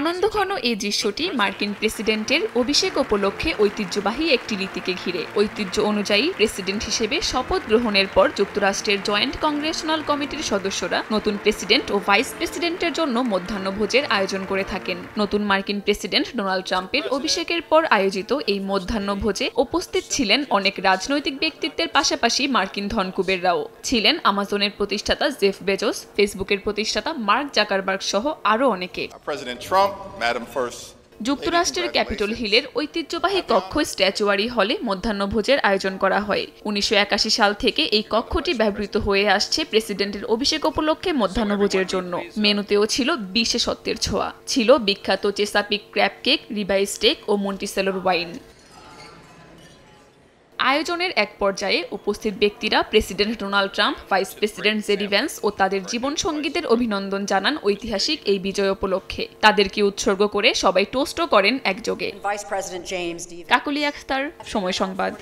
আনন্দঘন এই দৃশ্যটি মার্কিন প্রেসিডেন্টের অভিষেক উপলক্ষে ঐতিহ্যবাহী একটি রীতিকে ঘিরে। ঐতিহ্য অনুযায়ী প্রেসিডেন্ট হিসেবে শপথ গ্রহণের পর যুক্তরাষ্ট্রের জয়েন্ট কংগ্রেশনাল কমিটির সদস্যরা নতুন প্রেসিডেন্ট ও ভাইস প্রেসিডেন্টের জন্য মধ্যাহ্নভোজের আয়োজন করে থাকেন। নতুন মার্কিন প্রেসিডেন্ট ডোনাল্ড ট্রাম্পের অভিষেকের পর আয়োজিত এই মধ্যাহ্নভোজে উপস্থিত ছিলেন অনেক রাজনৈতিক ব্যক্তিত্বের পাশাপাশি মার্কিন ধনকুবেররাও। ছিলেন আমাজনের প্রতিষ্ঠাতা জেফ বেজোস, ফেসবুকের প্রতিষ্ঠাতা মার্ক জাকারবার্গ সহ আরও অনেকে। যুক্তরাষ্ট্রের ক্যাপিটল হিলের ঐতিহ্যবাহী কক্ষ স্ট্যাচুয়ারি হলে মধ্যাহ্নভোজের আয়োজন করা হয়। ১৯৮১ সাল থেকে এই কক্ষটি ব্যবহৃত হয়ে আসছে প্রেসিডেন্টের অভিষেক উপলক্ষে মধ্যাহ্নভোজের জন্য। মেনুতেও ছিল বিশেষত্বের ছোঁয়া। ছিল বিখ্যাত Chesapeake crab cake, ribeye steak ও মন্টিসেলোর ওয়াইন। আয়োজনের এক পর্যায়ে উপস্থিত ব্যক্তিরা president Donald Trump, vice president JD Vance ও তাদের জীবনসঙ্গীদের অভিনন্দন জানান ঐতিহাসিক এই বিজয় উপলক্ষে। তাদেরকে উৎসর্গ করে সবাই টোস্টও করেন একযোগে। কাকলি আখতার, সময় সংবাদ।